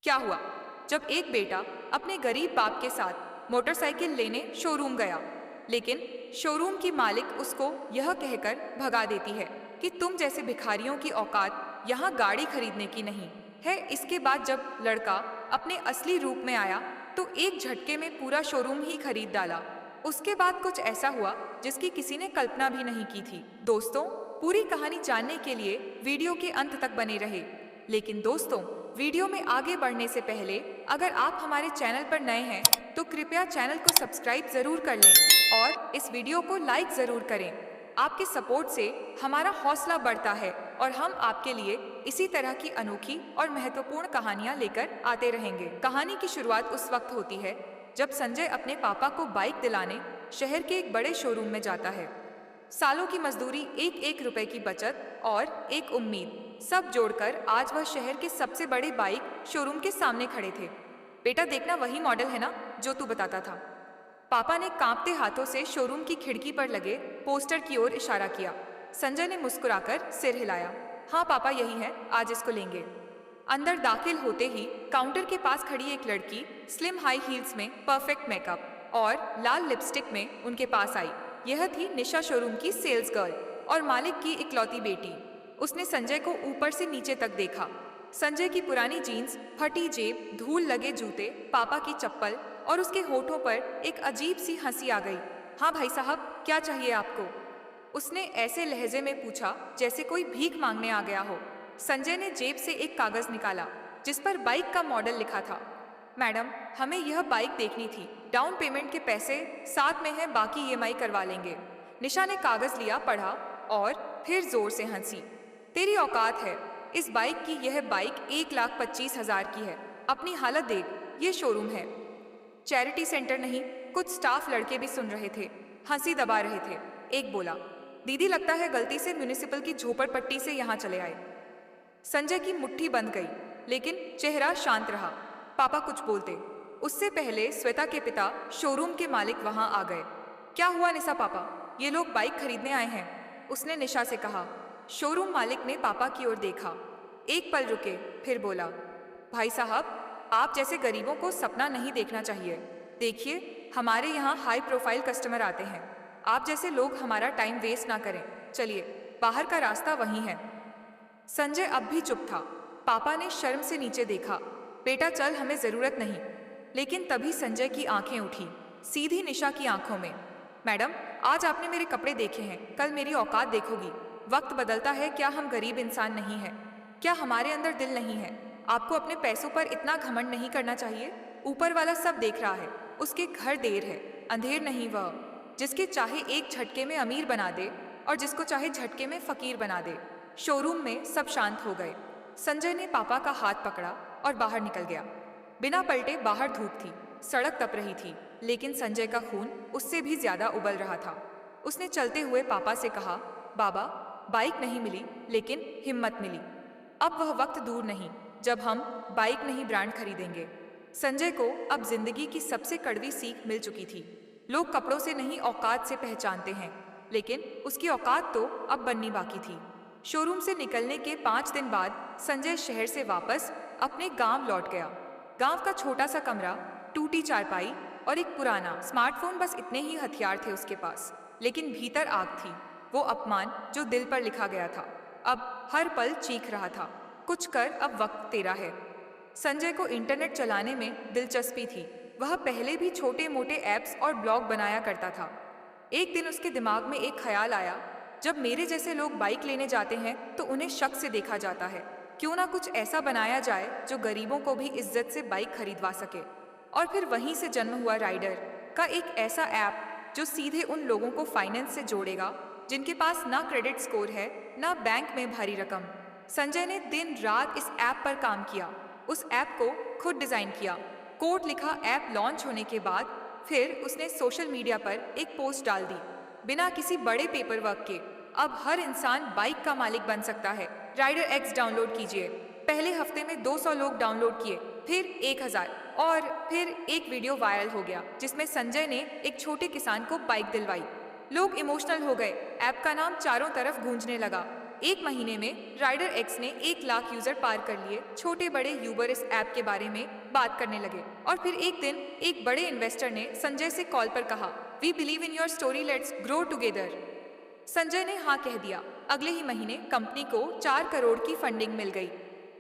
क्या हुआ? जब एक बेटा अपने गरीब बाप के साथ मोटरसाइकिल लेने शोरूम गया, लेकिन शोरूम की मालिक उसको यह कहकर भगा देती है कि तुम जैसे भिखारियों की औकात यहाँ गाड़ी खरीदने की नहीं है। इसके बाद जब लड़का अपने असली रूप में आया तो एक झटके में पूरा शोरूम ही खरीद डाला। उसके बाद कुछ ऐसा हुआ जिसकी किसी ने कल्पना भी नहीं की थी। दोस्तों, पूरी कहानी जानने के लिए वीडियो के अंत तक बने रहे। लेकिन दोस्तों, वीडियो में आगे बढ़ने से पहले अगर आप हमारे चैनल पर नए हैं तो कृपया चैनल को सब्सक्राइब जरूर कर लें और इस वीडियो को लाइक जरूर करें। आपके सपोर्ट से हमारा हौसला बढ़ता है और हम आपके लिए इसी तरह की अनोखी और महत्वपूर्ण कहानियां लेकर आते रहेंगे। कहानी की शुरुआत उस वक्त होती है जब संजय अपने पापा को बाइक दिलाने शहर के एक बड़े शोरूम में जाता है। सालों की मजदूरी, एक एक रुपए की बचत और एक उम्मीद, सब जोड़कर आज वह शहर के सबसे बड़े बाइक शोरूम के सामने खड़े थे। बेटा देखना, वही मॉडल है ना जो तू बताता था? पापा ने कांपते हाथों से शोरूम की खिड़की पर लगे पोस्टर की ओर इशारा किया। संजय ने मुस्कुराकर सिर हिलाया। हाँ पापा, यही है, आज इसको लेंगे। अंदर दाखिल होते ही काउंटर के पास खड़ी एक लड़की स्लिम हाई हील्स में, परफेक्ट मेकअप और लाल लिपस्टिक में उनके पास आई। यह थी निशा, शोरूम की सेल्स गर्ल और मालिक की इकलौती बेटी। उसने संजय को ऊपर से नीचे तक देखा। संजय की पुरानी जीन्स, फटी जेब, धूल लगे जूते, पापा की चप्पल और उसके होठों पर एक अजीब सी हंसी आ गई। हाँ भाई साहब, क्या चाहिए आपको? उसने ऐसे लहजे में पूछा जैसे कोई भीख मांगने आ गया हो। संजय ने जेब से एक कागज निकाला जिस पर बाइक का मॉडल लिखा था। मैडम, हमें यह बाइक देखनी थी। डाउन पेमेंट के पैसे साथ में है, बाकी ईएमआई करवा लेंगे। निशा ने कागज लिया, पढ़ा और फिर जोर से हंसी। तेरी औकात है? इस बाइक की, यह बाइक 1,25,000 की है। अपनी हालत देख, ये शोरूम है, चैरिटी सेंटर नहीं। कुछ स्टाफ लड़के भी सुन रहे थे, हंसी दबा रहे थे। एक बोला, दीदी लगता है गलती से म्युनिसिपल की झोपड़पट्टी से यहाँ चले आए। संजय की मुट्ठी बंद गई, लेकिन चेहरा शांत रहा। पापा कुछ बोलते उससे पहले श्वेता के पिता, शोरूम के मालिक, वहां आ गए। क्या हुआ निशा पापा, ये लोग बाइक खरीदने आए हैं, उसने निशा से कहा। शोरूम मालिक ने पापा की ओर देखा, एक पल रुके, फिर बोला, भाई साहब, आप जैसे गरीबों को सपना नहीं देखना चाहिए। देखिए, हमारे यहाँ हाई प्रोफाइल कस्टमर आते हैं, आप जैसे लोग हमारा टाइम वेस्ट ना करें। चलिए, बाहर का रास्ता वहीं है। संजय अब भी चुप था। पापा ने शर्म से नीचे देखा। बेटा चल, हमें जरूरत नहीं। लेकिन तभी संजय की आंखें उठी, सीधी निशा की आंखों में। मैडम, आज आपने मेरे कपड़े देखे हैं, कल मेरी औकात देखोगी। वक्त बदलता है, क्या हम गरीब इंसान नहीं हैं? क्या हमारे अंदर दिल नहीं है? आपको अपने पैसों पर इतना घमंड नहीं करना चाहिए। ऊपर वाला सब देख रहा है, उसके घर देर है, अंधेर नहीं। वह जिसके चाहे एक झटके में अमीर बना दे और जिसको चाहे झटके में फकीर बना दे। शोरूम में सब शांत हो गए। संजय ने पापा का हाथ पकड़ा और बाहर निकल गया। बिना पलटे बाहर धूप थी, सड़क तप रही थी, लेकिन संजय का खून उससे भी ज्यादा उबल रहा था। उसने चलते हुए पापा से कहा, बाबा, बाइक नहीं मिली लेकिन हिम्मत मिली। अब वह वक्त दूर नहीं जब हम बाइक नहीं ब्रांड खरीदेंगे। संजय को अब जिंदगी की सबसे कड़वी सीख मिल चुकी थी। लोग कपड़ों से नहीं, औकात से पहचानते हैं, लेकिन उसकी औकात तो अब बननी बाकी थी। शोरूम से निकलने के 5 दिन बाद संजय शहर से वापस अपने गांव लौट गया। गांव का छोटा सा कमरा, टूटी चारपाई और एक पुराना स्मार्टफोन, बस इतने ही हथियार थे उसके पास। लेकिन भीतर आग थी, वो अपमान जो दिल पर लिखा गया था, अब हर पल चीख रहा था, कुछ कर, अब वक्त तेरा है। संजय को इंटरनेट चलाने में दिलचस्पी थी। वह पहले भी छोटे मोटे ऐप्स और ब्लॉग बनाया करता था। एक दिन उसके दिमाग में एक ख्याल आया, जब मेरे जैसे लोग बाइक लेने जाते हैं तो उन्हें शक से देखा जाता है, क्यों ना कुछ ऐसा बनाया जाए जो गरीबों को भी इज्जत से बाइक खरीदवा सके। और फिर वहीं से जन्म हुआ राइडर का एक ऐसा ऐप जो सीधे उन लोगों को फाइनेंस से जोड़ेगा जिनके पास ना क्रेडिट स्कोर है, ना बैंक में भारी रकम। संजय ने दिन रात इस ऐप पर काम किया, उस ऐप को खुद डिजाइन किया, कोड लिखा। ऐप लॉन्च होने के बाद फिर उसने सोशल मीडिया पर एक पोस्ट डाल दी, बिना किसी बड़े पेपर वर्क के, अब हर इंसान बाइक का मालिक बन सकता है। राइडर एक्स डाउनलोड कीजिए। पहले हफ्ते में 200 लोग डाउनलोड किए, फिर 1000 और फिर एक वीडियो वायरल हो गया जिसमें संजय ने एक छोटे किसान को बाइक दिलवाई। लोग इमोशनल हो गए। ऐप का नाम चारों तरफ गूंजने लगा, एक महीने में राइडर एक्स ने 1 लाख यूजर पार कर लिए। छोटे बड़े यूबर इस ऐप के बारे में बात करने लगे और फिर एक दिन एक बड़े इन्वेस्टर ने संजय से कॉल पर कहा, we believe in your story, let's grow together. Sanjay ने हाँ कह दिया। अगले ही महीने कंपनी को 4 करोड़ की फंडिंग मिल गई।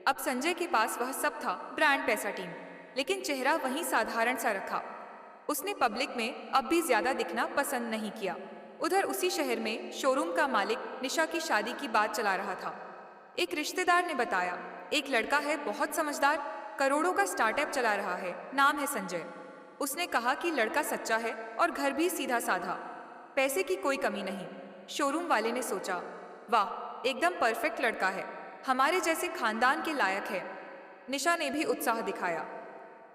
अब संजय के पास वह सब था, ब्रांड, पैसा, टीम, लेकिन चेहरा वही साधारण सा रखा। उसने पब्लिक में अब भी ज्यादा दिखना पसंद नहीं किया। उधर उसी शहर में शोरूम का मालिक निशा की शादी की बात चला रहा था। एक रिश्तेदार ने बताया, एक लड़का है बहुत समझदार, करोड़ों का स्टार्टअप चला रहा है, नाम है संजय। उसने कहा कि लड़का सच्चा है और घर भी सीधा साधा, पैसे की कोई कमी नहीं। शोरूम वाले ने सोचा, वाह, एकदम परफेक्ट लड़का है, हमारे जैसे खानदान के लायक है। निशा ने भी उत्साह दिखाया,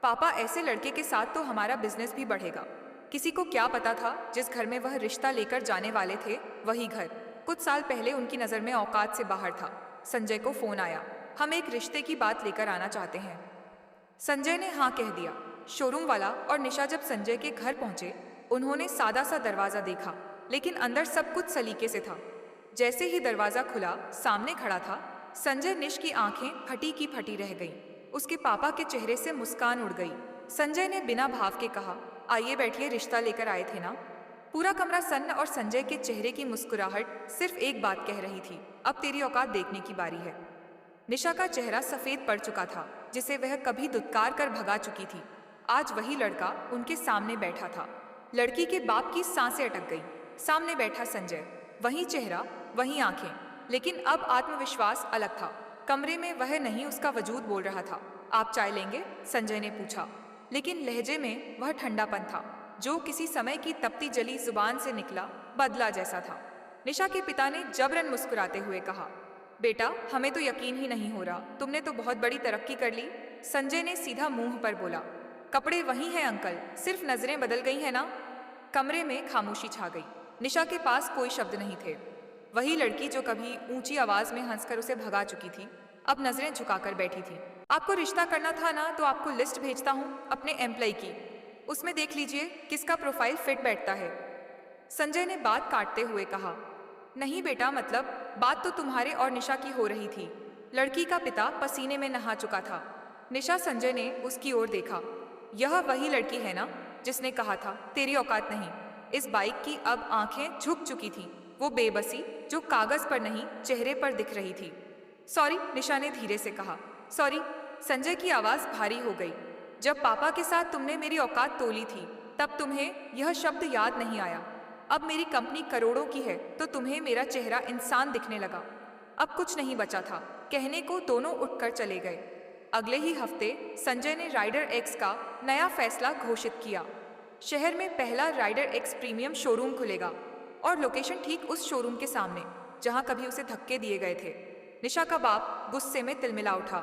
पापा, ऐसे लड़के के साथ तो हमारा बिजनेस भी बढ़ेगा। किसी को क्या पता था, जिस घर में वह रिश्ता लेकर जाने वाले थे वही घर कुछ साल पहले उनकी नज़र में औकात से बाहर था। संजय को फोन आया, हम एक रिश्ते की बात लेकर आना चाहते हैं। संजय ने हाँ कह दिया। शोरूम वाला और निशा जब संजय के घर पहुंचे, उन्होंने सादा सा दरवाज़ा देखा, लेकिन अंदर सब कुछ सलीके से था। जैसे ही दरवाज़ा खुला, सामने खड़ा था संजय। निश की आंखें फटी की फटी रह गईं। उसके पापा के चेहरे से मुस्कान उड़ गई। संजय ने बिना भाव के कहा, आइए बैठिए, रिश्ता लेकर आए थे ना। पूरा कमरा सन्न और संजय के चेहरे की मुस्कुराहट सिर्फ एक बात कह रही थी, अब तेरी औकात देखने की बारी है। निशा का चेहरा सफ़ेद पड़ चुका था, जिसे वह कभी दुत्कार कर भगा चुकी थी। आज वही लड़का उनके सामने बैठा था। लड़की के बाप की सांसें अटक गई। सामने बैठा संजय, वही चेहरा, वही आंखें, लेकिन अब आत्मविश्वास अलग था। कमरे में वह नहीं, उसका वजूद बोल रहा था। आप चाय लेंगे? संजय ने पूछा, लेकिन लहजे में वह ठंडापन था जो किसी समय की तपती जली जुबान से निकला, बदला जैसा था। निशा के पिता ने जबरन मुस्कुराते हुए कहा, बेटा, हमें तो यकीन ही नहीं हो रहा, तुमने तो बहुत बड़ी तरक्की कर ली। संजय ने सीधा मुंह पर बोला, कपड़े वही हैं अंकल, सिर्फ नजरें बदल गई हैं ना। कमरे में खामोशी छा गई। निशा के पास कोई शब्द नहीं थे। वही लड़की जो कभी ऊंची आवाज में हंसकर उसे भगा चुकी थी, अब नजरें झुकाकर बैठी थी। आपको रिश्ता करना था ना, तो आपको लिस्ट भेजता हूँ अपने एम्प्लॉय की, उसमें देख लीजिए किसका प्रोफाइल फिट बैठता है। संजय ने बात काटते हुए कहा, नहीं बेटा, मतलब बात तो तुम्हारे और निशा की हो रही थी। लड़की का पिता पसीने में नहा चुका था। निशा संजय ने उसकी ओर देखा, यह वही लड़की है ना जिसने कहा था तेरी औकात नहीं। इस बाइक की अब आंखें झुक चुकी थीं, वो बेबसी जो कागज पर नहीं चेहरे पर दिख रही थी। सॉरी, निशा ने धीरे से कहा। सॉरी? संजय की आवाज भारी हो गई। जब पापा के साथ तुमने मेरी औकात तोली थी, तब तुम्हें यह शब्द याद नहीं आया। अब मेरी कंपनी करोड़ों की है तो तुम्हें मेरा चेहरा इंसान दिखने लगा। अब कुछ नहीं बचा था, कहने को दोनों उठकर चले गए। अगले ही हफ्ते संजय ने राइडर एक्स का नया फैसला घोषित किया। शहर में पहला राइडर एक्स प्रीमियम शोरूम खुलेगा और लोकेशन ठीक उस शोरूम के सामने जहां कभी उसे धक्के दिए गए थे। निशा का बाप गुस्से में तिलमिला उठा,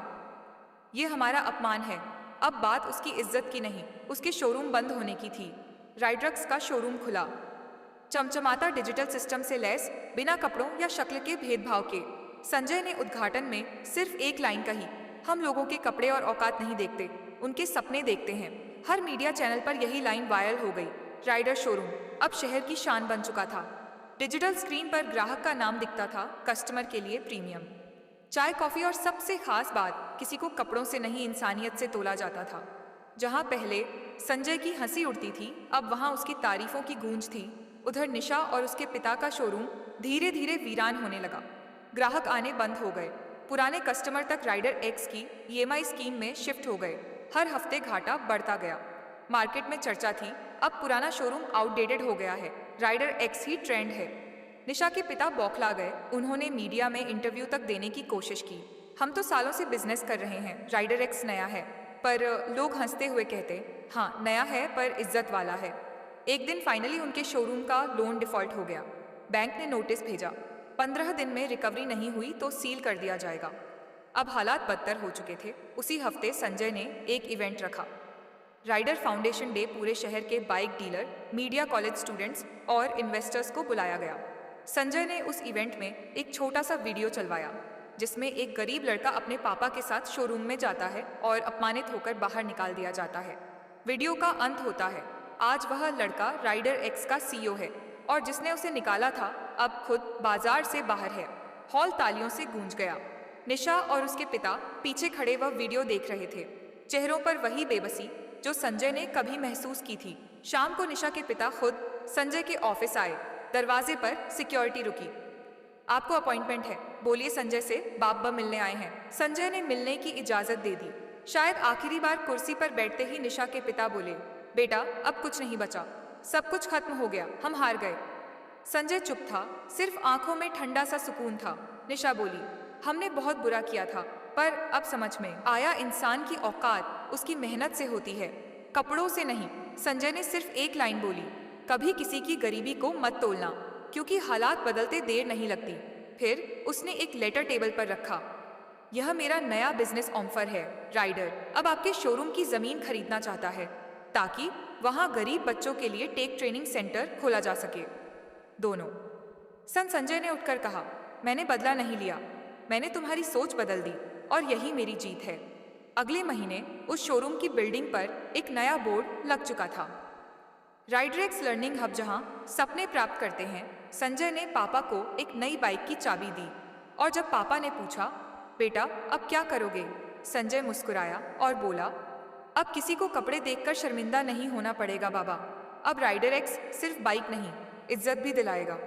ये हमारा अपमान है। अब बात उसकी इज्जत की नहीं, उसके शोरूम बंद होने की थी। राइडरक्स का शोरूम खुला, चमचमाता डिजिटल सिस्टम से लैस, बिना कपड़ों या शक्ल के भेदभाव के। संजय ने उद्घाटन में सिर्फ एक लाइन कही, हम लोगों के कपड़े और औकात नहीं देखते, उनके सपने देखते हैं। हर मीडिया चैनल पर यही लाइन वायरल हो गई। राइडर शोरूम अब शहर की शान बन चुका था। डिजिटल स्क्रीन पर ग्राहक का नाम दिखता था, कस्टमर के लिए प्रीमियम चाय, कॉफी, और सबसे खास बात, किसी को कपड़ों से नहीं इंसानियत से तोला जाता था। जहां पहले संजय की हंसी उड़ती थी, अब वहां उसकी तारीफों की गूंज थी। उधर निशा और उसके पिता का शोरूम धीरे धीरे वीरान होने लगा। ग्राहक आने बंद हो गए। पुराने कस्टमर तक राइडर एक्स की ईएमआई स्कीम में शिफ्ट हो गए। हर हफ्ते घाटा बढ़ता गया। मार्केट में चर्चा थी, अब पुराना शोरूम आउटडेटेड हो गया है, राइडर एक्स ही ट्रेंड है। निशा के पिता बौखला गए। उन्होंने मीडिया में इंटरव्यू तक देने की कोशिश की। हम तो सालों से बिजनेस कर रहे हैं, राइडर एक्स नया है। पर लोग हंसते हुए कहते, हाँ नया है पर इज्जत वाला है। एक दिन फाइनली उनके शोरूम का लोन डिफॉल्ट हो गया। बैंक ने नोटिस भेजा, 15 दिन में रिकवरी नहीं हुई तो सील कर दिया जाएगा। अब हालात बदतर हो चुके थे। उसी हफ्ते संजय ने एक इवेंट रखा, राइडर फाउंडेशन डे। पूरे शहर के bike dealer, media, college students और इन्वेस्टर्स को बुलाया गया। संजय ने उस इवेंट में एक छोटा सा वीडियो चलवाया जिसमें एक गरीब लड़का अपने पापा के साथ शोरूम में जाता है और अपमानित होकर बाहर निकाल दिया जाता है। वीडियो का अंत होता है, आज वह लड़का राइडर एक्स का सीईओ है और जिसने उसे निकाला था अब खुद बाजार से बाहर है। हॉल तालियों से गूंज गया। निशा और उसके पिता पीछे खड़े वह वीडियो देख रहे थे, चेहरों पर वही बेबसी जो संजय ने कभी महसूस की थी। शाम को निशा के पिता खुद संजय के ऑफिस आए। दरवाजे पर सिक्योरिटी रुकी। आपको अपॉइंटमेंट है, बोलिए संजय से, बाबा मिलने आए हैं। संजय ने मिलने की इजाजत दे दी। शायद आखिरी बार कुर्सी पर बैठते ही निशा के पिता बोले, बेटा अब कुछ नहीं बचा, सब कुछ खत्म हो गया, हम हार गए। संजय चुप था, सिर्फ आंखों में ठंडा सा सुकून था। निशा बोली, हमने बहुत बुरा किया था, पर अब समझ में आया इंसान की औकात उसकी मेहनत से होती है, कपड़ों से नहीं। संजय ने सिर्फ एक लाइन बोली, कभी किसी की गरीबी को मत तोलना, क्योंकि हालात बदलते देर नहीं लगती। फिर उसने एक लेटर टेबल पर रखा। यह मेरा नया बिजनेस ऑफर है, राइडर अब आपके शोरूम की जमीन खरीदना चाहता है ताकि वहां गरीब बच्चों के लिए टेक ट्रेनिंग सेंटर खोला जा सके। दोनों। संजय ने उठकर कहा, मैंने बदला नहीं लिया, मैंने तुम्हारी सोच बदल दी और यही मेरी जीत है। अगले महीने उस शोरूम की बिल्डिंग पर एक नया बोर्ड लग चुका था, राइडरेक्स लर्निंग हब, जहां सपने प्राप्त करते हैं। संजय ने पापा को एक नई बाइक की चाबी दी और जब पापा ने पूछा, बेटा अब क्या करोगे, संजय मुस्कुराया और बोला, अब किसी को कपड़े देखकर शर्मिंदा नहीं होना पड़ेगा बाबा, अब राइडर एक्स सिर्फ बाइक नहीं, इज्जत भी दिलाएगा।